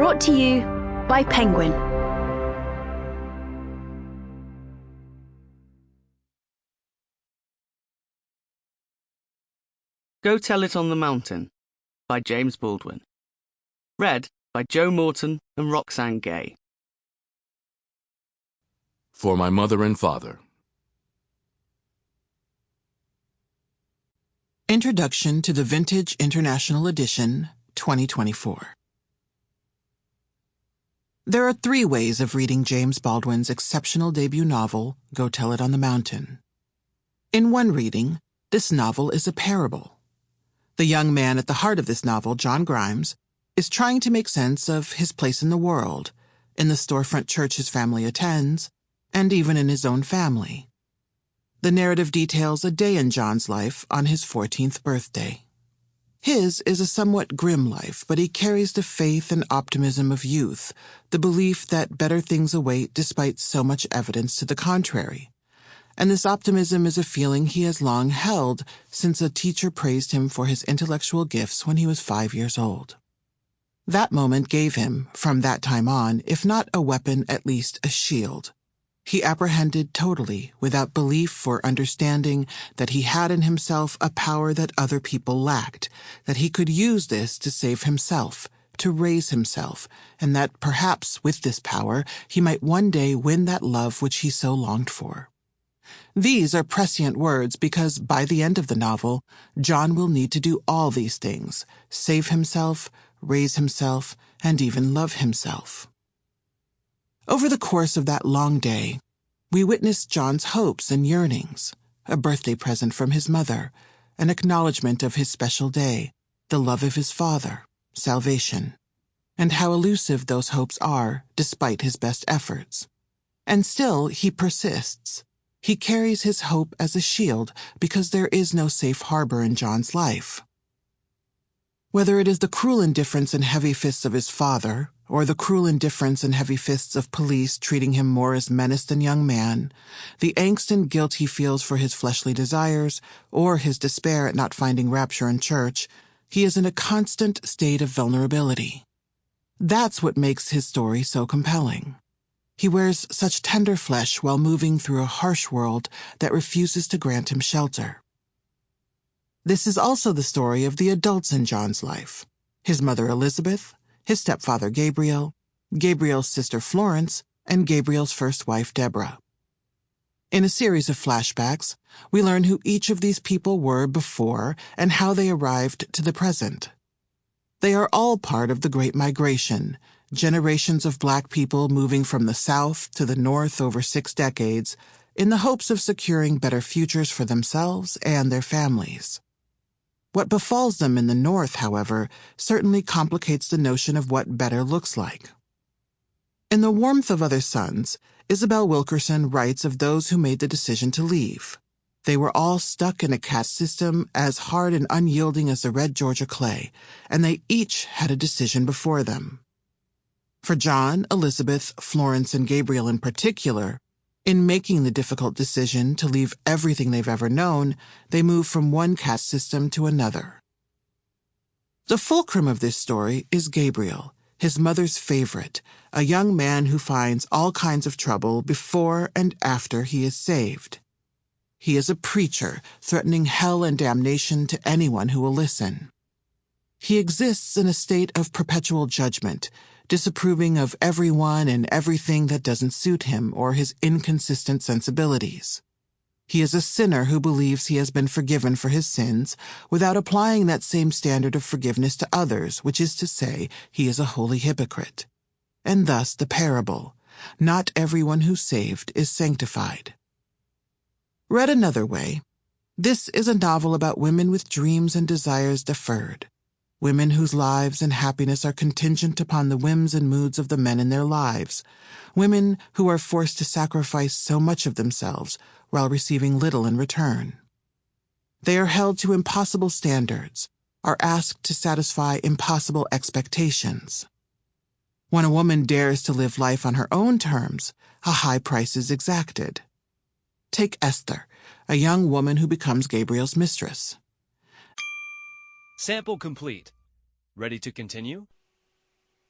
Brought to you by Penguin. Go Tell It on the Mountain by James Baldwin. Read by Joe Morton and Roxane Gay. For my mother and father. Introduction to the Vintage International Edition, 2024. There are 3 ways of reading James Baldwin's exceptional debut novel, Go Tell It on the Mountain. In one reading, this novel is a parable. The young man at the heart of this novel, John Grimes, is trying to make sense of his place in the world, in the storefront church his family attends, and even in his own family. The narrative details a day in John's life on his 14th birthday. His is a somewhat grim life, but he carries the faith and optimism of youth, the belief that better things await despite so much evidence to the contrary. And this optimism is a feeling he has long held since a teacher praised him for his intellectual gifts when he was 5 years old. That moment gave him, from that time on, if not a weapon, at least a shield. He apprehended totally, without belief or understanding, that he had in himself a power that other people lacked, that he could use this to save himself, to raise himself, and that perhaps with this power he might one day win that love which he so longed for. These are prescient words because by the end of the novel, John will need to do all these things: save himself, raise himself, and even love himself. Over the course of that long day, we witnessed John's hopes and yearnings, a birthday present from his mother, an acknowledgement of his special day, the love of his father, salvation, and how elusive those hopes are despite his best efforts. And still he persists. He carries his hope as a shield because there is no safe harbor in John's life. Whether it is the cruel indifference and heavy fists of his father, or the cruel indifference and heavy fists of police treating him more as menace than young man, the angst and guilt he feels for his fleshly desires, or his despair at not finding rapture in church, he is in a constant state of vulnerability. That's what makes his story so compelling. He wears such tender flesh while moving through a harsh world that refuses to grant him shelter. This is also the story of the adults in John's life: his mother Elizabeth, his stepfather Gabriel, Gabriel's sister Florence, and Gabriel's first wife Deborah. In a series of flashbacks, we learn who each of these people were before and how they arrived to the present. They are all part of the Great Migration, generations of Black people moving from the South to the North over 6 decades in the hopes of securing better futures for themselves and their families. What befalls them in the North, however, certainly complicates the notion of what better looks like. In The Warmth of Other Suns, Isabel Wilkerson writes of those who made the decision to leave. They were all stuck in a caste system as hard and unyielding as the red Georgia clay, and they each had a decision before them. For John, Elizabeth, Florence, and Gabriel in particular, in making the difficult decision to leave everything they've ever known, they move from one caste system to another. The fulcrum of this story is Gabriel, his mother's favorite, a young man who finds all kinds of trouble before and after he is saved. He is a preacher, threatening hell and damnation to anyone who will listen. He exists in a state of perpetual judgment, disapproving of everyone and everything that doesn't suit him or his inconsistent sensibilities. He is a sinner who believes he has been forgiven for his sins without applying that same standard of forgiveness to others, which is to say, he is a holy hypocrite. And thus the parable: not everyone who's saved is sanctified. Read another way, this is a novel about women with dreams and desires deferred. Women whose lives and happiness are contingent upon the whims and moods of the men in their lives. Women who are forced to sacrifice so much of themselves while receiving little in return. They are held to impossible standards, are asked to satisfy impossible expectations. When a woman dares to live life on her own terms, a high price is exacted. Take Esther, a young woman who becomes Gabriel's mistress. Sample complete. Ready to continue?